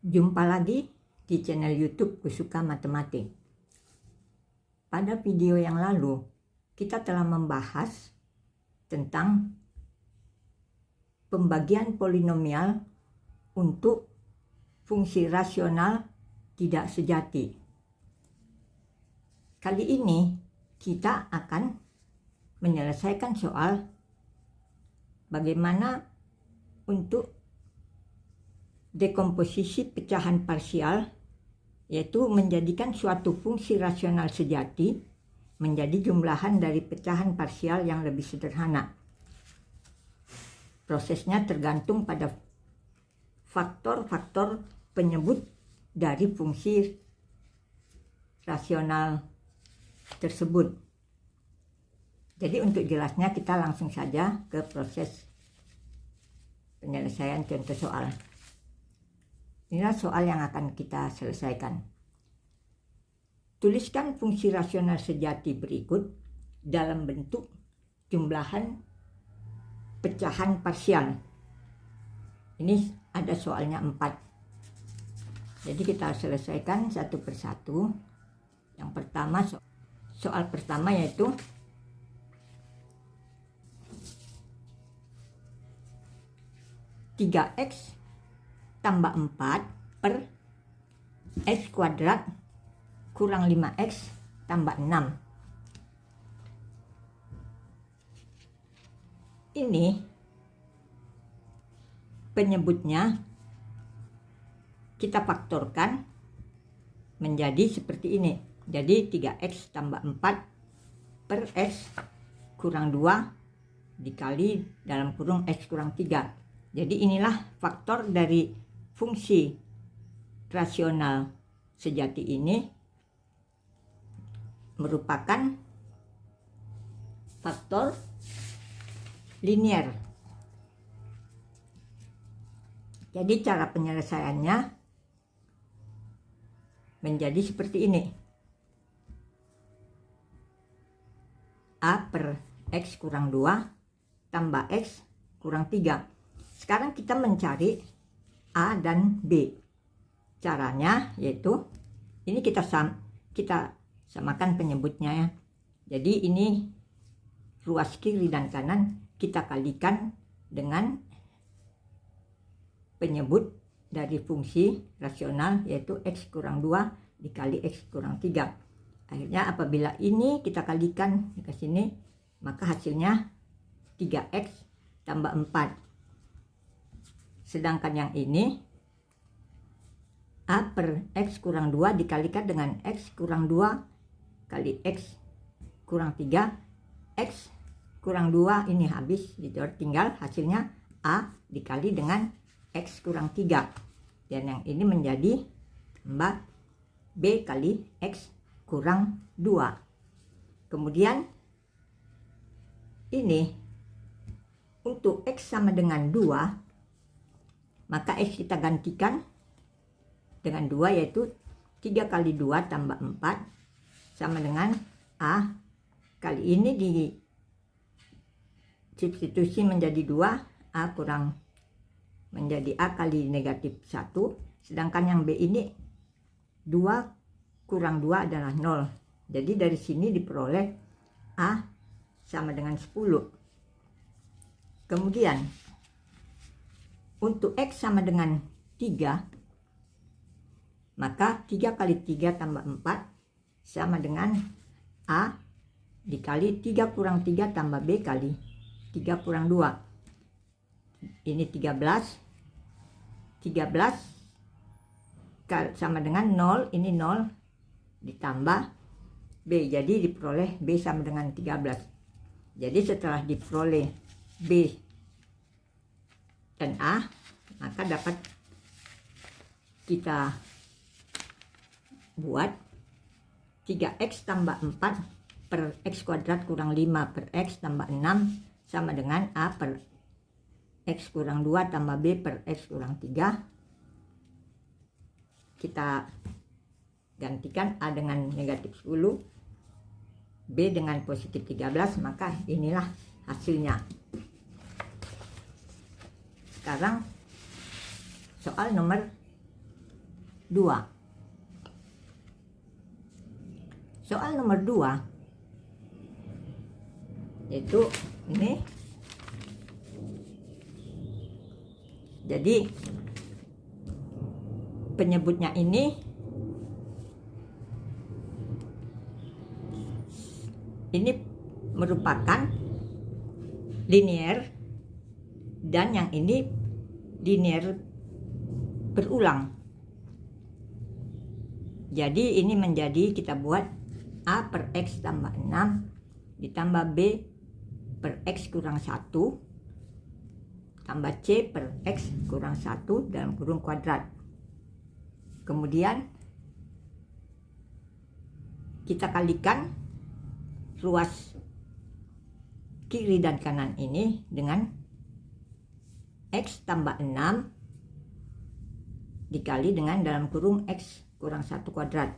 Jumpa lagi di channel YouTube Kusuka Matematik. Pada video yang lalu, kita telah membahas tentang pembagian polinomial untuk fungsi rasional tidak sejati. Kali ini kita akan menyelesaikan soal bagaimana untuk dekomposisi pecahan parsial, yaitu menjadikan suatu fungsi rasional sejati menjadi jumlahan dari pecahan parsial yang lebih sederhana. Prosesnya tergantung pada faktor-faktor penyebut dari fungsi rasional tersebut. Jadi untuk jelasnya kita langsung saja ke proses penyelesaian contoh soal. Inilah soal yang akan kita selesaikan. Tuliskan fungsi rasional sejati berikut dalam bentuk jumlahan pecahan parsial. Ini ada soalnya 4. Jadi kita selesaikan satu persatu. Yang pertama, soal pertama yaitu (3x tambah 4 per x kuadrat kurang 5x tambah 6. Ini penyebutnya kita faktorkan menjadi seperti ini. Jadi 3x tambah 4 per x kurang 2 dikali dalam kurung x kurang 3. Jadi inilah faktor dari fungsi rasional sejati ini merupakan faktor linier. Jadi cara penyelesaiannya menjadi seperti ini. A per x kurang 2 tambah x kurang 3. Sekarang kita mencari A dan B. Caranya yaitu ini kita samakan penyebutnya ya. Jadi ini ruas kiri dan kanan kita kalikan dengan penyebut dari fungsi rasional yaitu x kurang 2 dikali x kurang 3. Akhirnya apabila ini kita kalikan ke sini, maka hasilnya 3x tambah 4. Sedangkan yang ini A per x kurang 2 dikalikan dengan x kurang 2 kali x kurang 3. X kurang 2 ini habis, tinggal hasilnya A dikali dengan x kurang 3. Dan yang ini menjadi tambah B kali x kurang 2. Kemudian ini untuk x sama dengan 2, maka x kita gantikan dengan 2 yaitu 3 kali 2 tambah 4 sama dengan A. Kali ini di substitusi menjadi 2, A kurang menjadi A kali negatif 1. Sedangkan yang B ini 2 kurang 2 adalah 0. Jadi dari sini diperoleh A sama dengan 10. Kemudian untuk x sama dengan 3, maka 3 kali 3 tambah 4 sama dengan A dikali 3 kurang 3 tambah B kali 3 kurang 2. Ini 13 sama dengan 0, ini 0 ditambah B. Jadi diperoleh B sama dengan 13. Jadi setelah diperoleh B dan A, maka dapat kita buat 3x tambah 4 per x kuadrat kurang 5 per x tambah 6 sama dengan A per x kurang 2 tambah B per x kurang 3. Kita gantikan A dengan negatif 10, B dengan positif 13, maka inilah hasilnya. Sekarang soal nomor 2. Soal nomor 2 yaitu ini. Jadi penyebutnya ini merupakan linear dan yang ini linear berulang. Jadi ini menjadi, kita buat A per X tambah 6 ditambah B per X kurang 1 tambah C per X kurang 1 dalam kurung kuadrat. Kemudian kita kalikan ruas kiri dan kanan ini dengan X tambah 6 dikali dengan dalam kurung X kurang 1 kuadrat.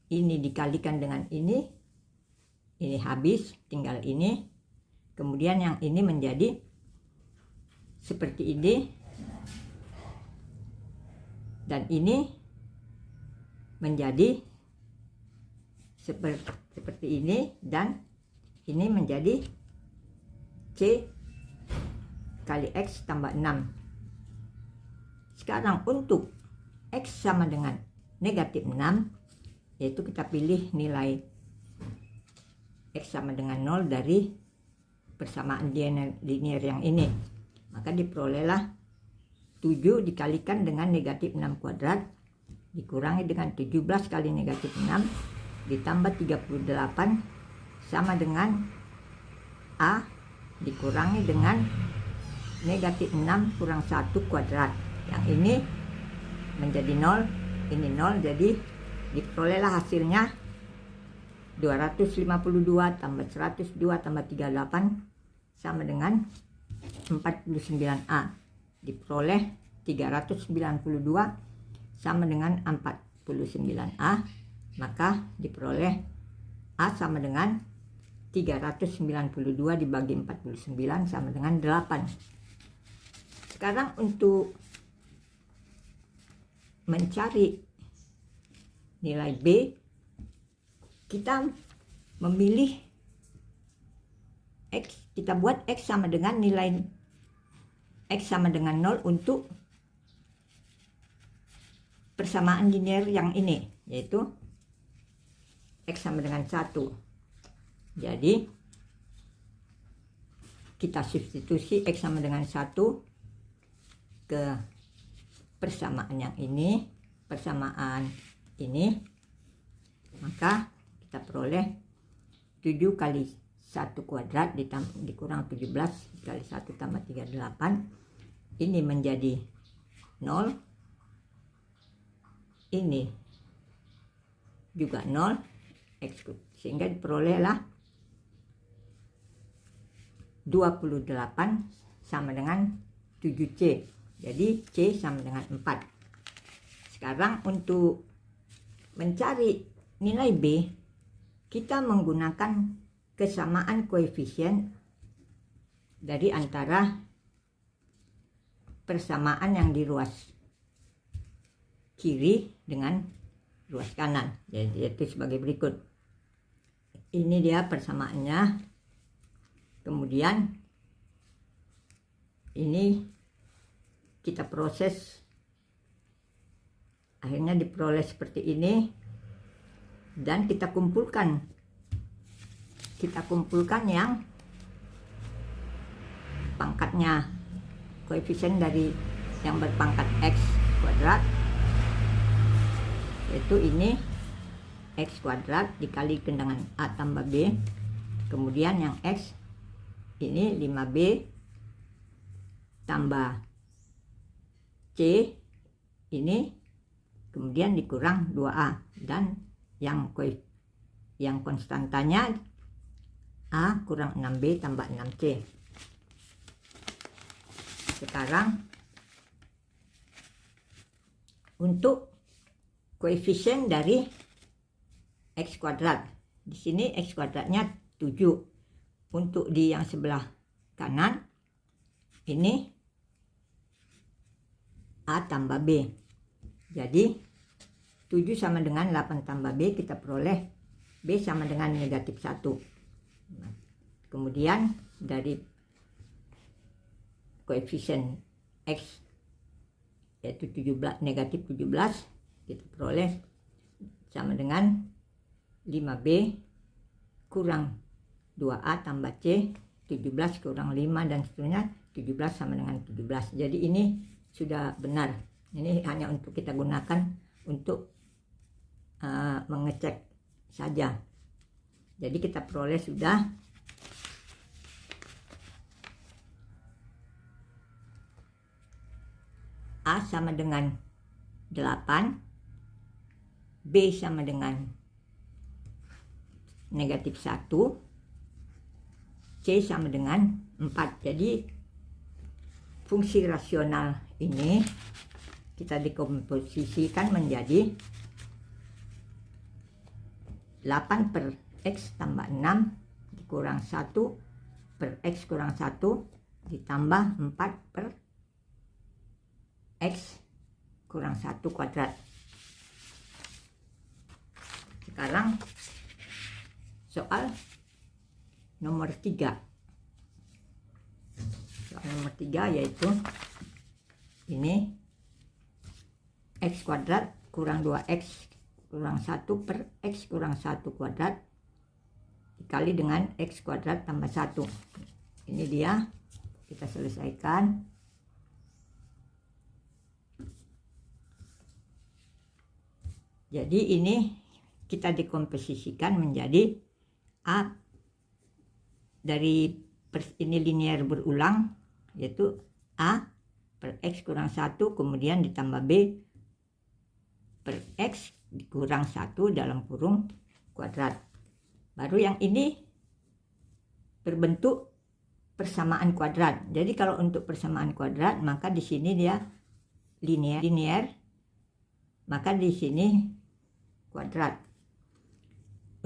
Ini dikalikan dengan ini habis, tinggal ini. Kemudian yang ini menjadi seperti ini, dan ini menjadi seperti ini, dan ini menjadi C kali X tambah 6. Sekarang untuk X sama dengan negatif 6, yaitu kita pilih nilai X sama dengan 0 dari persamaan linear yang ini. Maka diperolehlah 7 dikalikan dengan negatif 6 kuadrat dikurangi dengan 17 kali negatif 6 ditambah 38 sama dengan A dikurangi dengan negatif 6 kurang 1 kuadrat. Yang ini menjadi 0, ini 0, jadi diperolehlah hasilnya 252 tambah 102 tambah 38 sama dengan 49A. Diperoleh 392 sama dengan 49A, maka diperoleh A sama dengan 392 dibagi 49 sama dengan 8. Sekarang untuk mencari nilai B, kita memilih X, kita buat X sama dengan nilai X sama dengan 0 untuk persamaan linear yang ini, yaitu X sama dengan 1. Jadi kita substitusi X sama dengan 1 ke persamaan yang ini, persamaan ini, maka kita peroleh 7 kali 1 kuadrat dikurang 17 kali 1 tambah 38, ini menjadi 0, ini juga 0, X, sehingga diperolehlah 28 sama dengan 7C. Jadi C sama dengan 4. Sekarang untuk mencari nilai B, kita menggunakan kesamaan koefisien dari antara persamaan yang di ruas kiri dengan ruas kanan, yaitu sebagai berikut. Ini dia persamaannya. Kemudian ini kita proses, akhirnya diperoleh seperti ini, dan kita kumpulkan yang pangkatnya, koefisien dari yang berpangkat X kuadrat, yaitu ini X kuadrat dikalikan dengan A tambah B, kemudian yang X ini 5B tambah C ini, kemudian dikurang 2A, dan yang konstantanya A kurang 6B tambah 6C. Sekarang untuk koefisien dari X kuadrat, di sini X kuadratnya 7. Untuk di yang sebelah kanan ini A tambah B, Jadi 7 sama dengan 8 tambah B, kita peroleh B sama dengan negatif 1. Nah, kemudian dari koefisien X yaitu 17, negatif 17, kita peroleh sama dengan 5B kurang 2A tambah C, 17 kurang 5 dan seterusnya, 17 sama dengan 17. Jadi ini sudah benar. Ini hanya untuk kita gunakan untuk mengecek saja. Jadi kita peroleh sudah A sama dengan 8, B sama dengan negatif 1, C sama dengan 4. Jadi fungsi rasional ini kita dikomposisikan menjadi 8 per X tambah 6 dikurang 1 per X kurang 1 ditambah 4 per X kurang 1 kuadrat. Sekarang soal nomor 3. Soal nomor 3 yaitu ini X kuadrat kurang 2X kurang 1 per X kurang 1 kuadrat dikali dengan X kuadrat tambah 1. Ini dia, kita selesaikan. Jadi ini kita dikomposisikan menjadi A dari ini linear berulang, yaitu A per X kurang 1 kemudian ditambah B per X dikurang 1 dalam kurung kuadrat. Baru yang ini berbentuk persamaan kuadrat. Jadi kalau untuk persamaan kuadrat maka di sini dia linear, maka di sini kuadrat.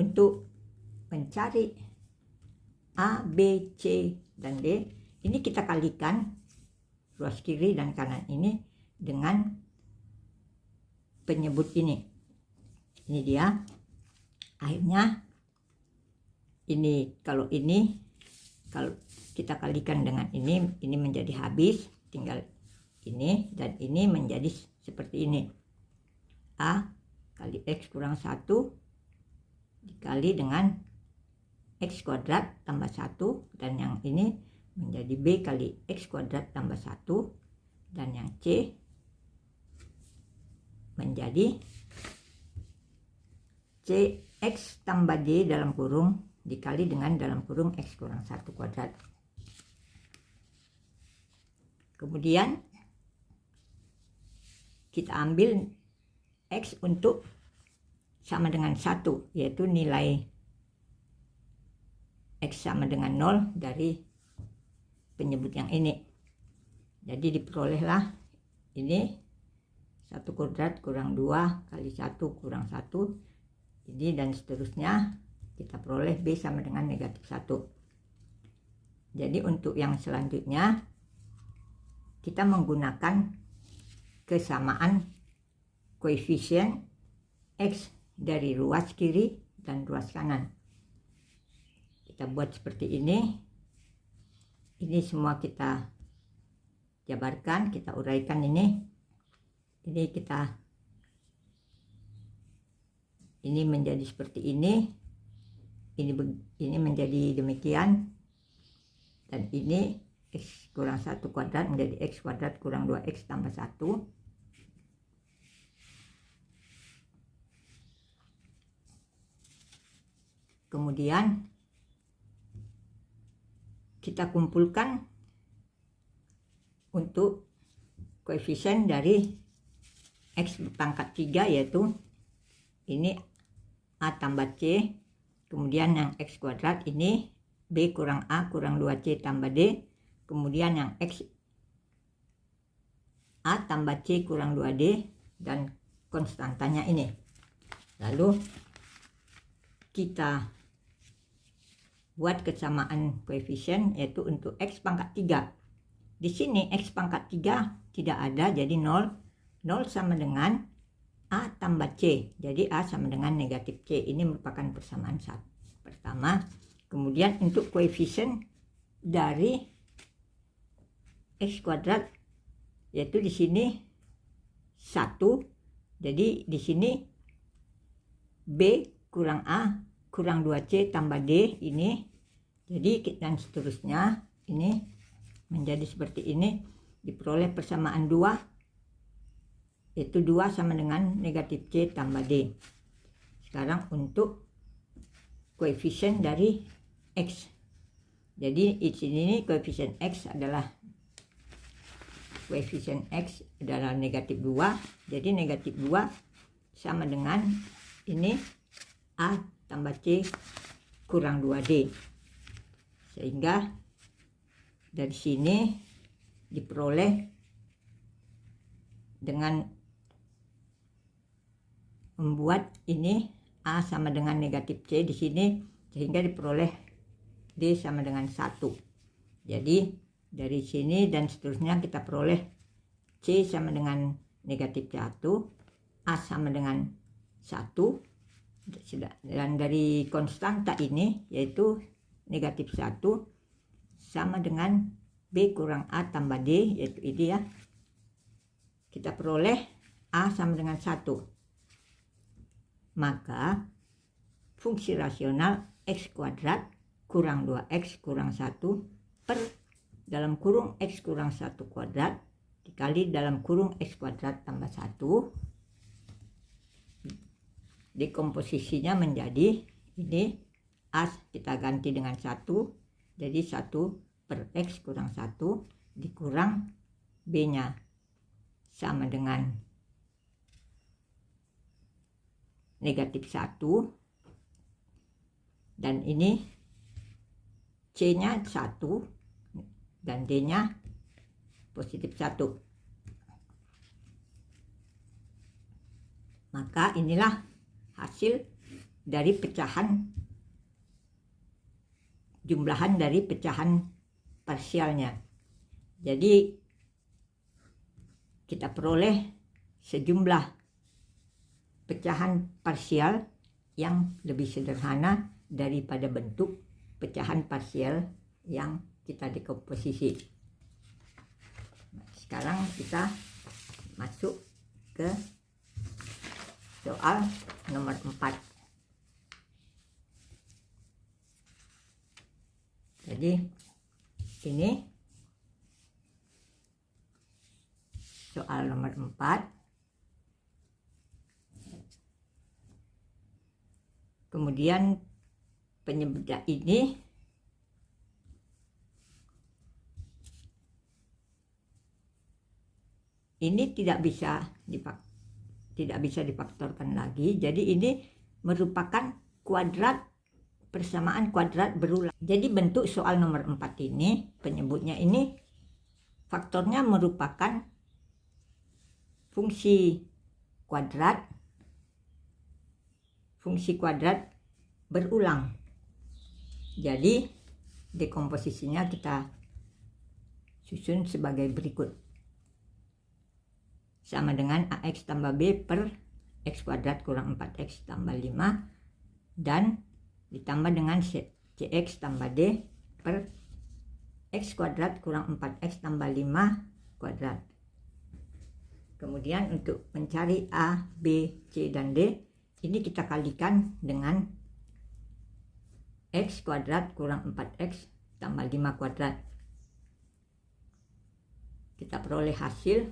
Untuk mencari A, B, C, dan D, ini kita kalikan ruas kiri dan kanan ini dengan penyebut ini. Ini dia. Akhirnya ini kalau kita kalikan dengan ini menjadi habis, tinggal ini dan ini menjadi seperti ini. A kali X kurang 1 dikali dengan X kuadrat tambah 1, dan yang ini menjadi B kali X kuadrat tambah 1, dan yang C menjadi CX tambah D dalam kurung dikali dengan dalam kurung X kurang 1 kuadrat. Kemudian kita ambil X untuk sama dengan 1, yaitu nilai X sama dengan 0 dari penyebut yang ini. Jadi diperolehlah ini 1 kuadrat kurang 2 kali 1 kurang 1 ini, dan seterusnya kita peroleh B sama dengan negatif 1. Jadi untuk yang selanjutnya kita menggunakan kesamaan koefisien X dari ruas kiri dan ruas kanan. Kita buat seperti ini. Ini semua kita jabarkan, kita uraikan ini. Ini menjadi seperti ini. Ini menjadi demikian. Dan ini X kurang 1 kuadrat menjadi X kuadrat kurang 2X tambah 1. Kemudian kita kumpulkan untuk koefisien dari X pangkat 3, yaitu ini A tambah C, kemudian yang X kuadrat ini B kurang A kurang 2C tambah D, kemudian yang X A tambah C kurang 2D, dan konstantanya ini. Lalu kita buat kesamaan koefisien, yaitu untuk X pangkat 3. Di sini X pangkat 3 tidak ada, jadi 0. 0 sama dengan A tambah C. Jadi A sama dengan negatif C. Ini merupakan persamaan pertama. Kemudian untuk koefisien dari X kuadrat, yaitu di sini 1. Jadi di sini B kurang A kurang 2C tambah D ini. Jadi dan seterusnya ini menjadi seperti ini. Diperoleh persamaan 2, yaitu 2 sama dengan negatif C tambah D. Sekarang untuk koefisien dari X. Jadi di sini koefisien X adalah negatif 2. Jadi negatif 2 sama dengan ini A tambah C kurang 2D. Sehingga dari sini diperoleh dengan membuat ini A sama dengan negatif C di sini, sehingga diperoleh D sama dengan 1. Jadi dari sini dan seterusnya kita peroleh C sama dengan negatif 1, A sama dengan 1, dan dari konstanta ini yaitu negatif 1 sama dengan B kurang A tambah D, yaitu ini ya. Kita peroleh A sama dengan 1. Maka fungsi rasional X kuadrat kurang 2X kurang 1 per dalam kurung X kurang 1 kuadrat dikali dalam kurung X kuadrat tambah 1. Dekomposisinya menjadi ini, A kita ganti dengan 1. Jadi 1 per X kurang 1 dikurang B nya sama dengan negatif 1, dan ini C nya 1 dan D nya positif 1. Maka inilah hasil dari jumlahan dari pecahan parsialnya. Jadi kita peroleh sejumlah pecahan parsial yang lebih sederhana daripada bentuk pecahan parsial yang kita dekomposisi. Sekarang kita masuk ke soal nomor 4. Jadi ini soal nomor 4. Kemudian penyebut ini tidak bisa difaktorkan lagi. Jadi ini merupakan kuadrat, persamaan kuadrat berulang. Jadi bentuk soal nomor 4 ini, penyebutnya ini faktornya merupakan fungsi kuadrat berulang. Jadi dekomposisinya kita susun sebagai berikut. Sama dengan AX tambah B per X kuadrat kurang 4X tambah 5, dan ditambah dengan CX tambah D per X kuadrat kurang 4X tambah 5 kuadrat. Kemudian untuk mencari A, B, C, dan D, ini kita kalikan dengan X kuadrat kurang 4X tambah 5 kuadrat. Kita peroleh hasil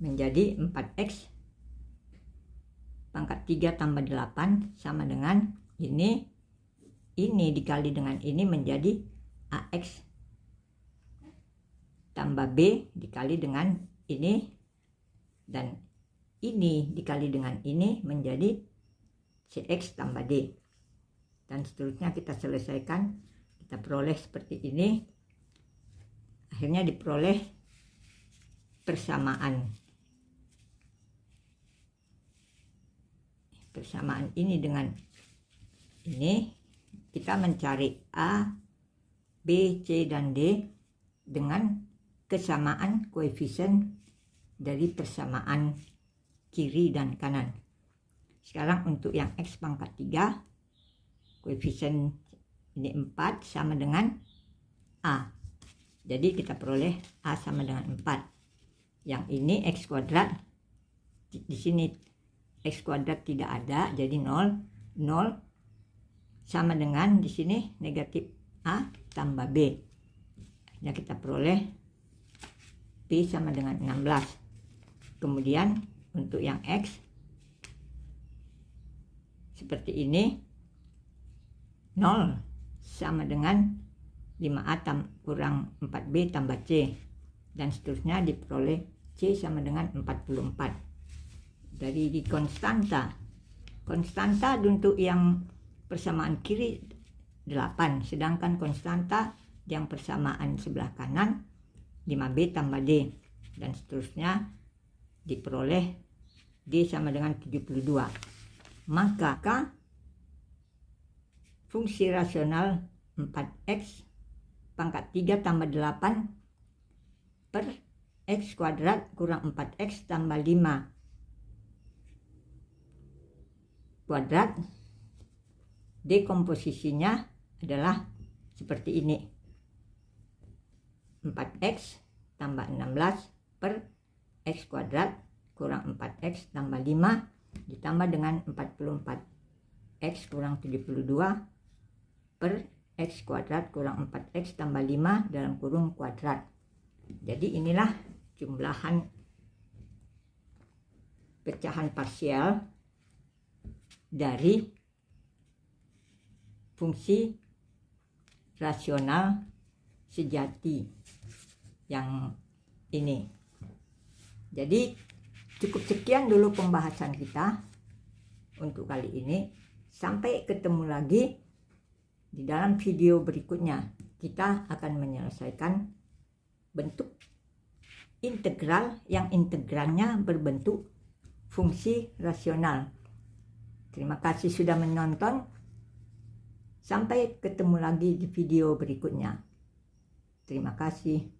menjadi 4X pangkat 3 tambah 8 sama dengan ini dikali dengan ini menjadi AX tambah B dikali dengan ini, dan ini dikali dengan ini menjadi CX tambah D, dan seterusnya kita selesaikan. Kita peroleh seperti ini. Akhirnya diperoleh persamaan ini dengan ini. Kita mencari A, B, C, dan D dengan kesamaan koefisien dari persamaan kiri dan kanan. Sekarang untuk yang X pangkat 3, koefisien ini 4 sama dengan A. Jadi kita peroleh A sama dengan 4. Yang ini X kuadrat, di sini X kuadrat tidak ada, jadi 0. 0 sama dengan di sini negatif A tambah B. Akhirnya kita peroleh P sama dengan 16. Kemudian untuk yang X seperti ini, 0 sama dengan 5A kurang 4B tambah C, dan seterusnya diperoleh C sama dengan 44. Dari konstanta untuk yang persamaan kiri 8, sedangkan konstanta yang persamaan sebelah kanan 5B tambah D, dan seterusnya diperoleh D sama dengan 72. Maka fungsi rasional 4X pangkat 3 tambah 8 per X kuadrat kurang 4X tambah 5 kuadrat, dekomposisinya adalah seperti ini. 4X tambah 16 per X kuadrat kurang 4X tambah 5 ditambah dengan 44 X kurang 72 per X kuadrat kurang 4X tambah 5 dalam kurung kuadrat. Jadi inilah jumlahan pecahan parsial dari fungsi rasional sejati yang ini. Jadi cukup sekian dulu pembahasan kita untuk kali ini. Sampai ketemu lagi di dalam video berikutnya. Kita akan menyelesaikan bentuk integral yang integralnya berbentuk fungsi rasional. Terima kasih sudah menonton. Sampai ketemu lagi di video berikutnya. Terima kasih.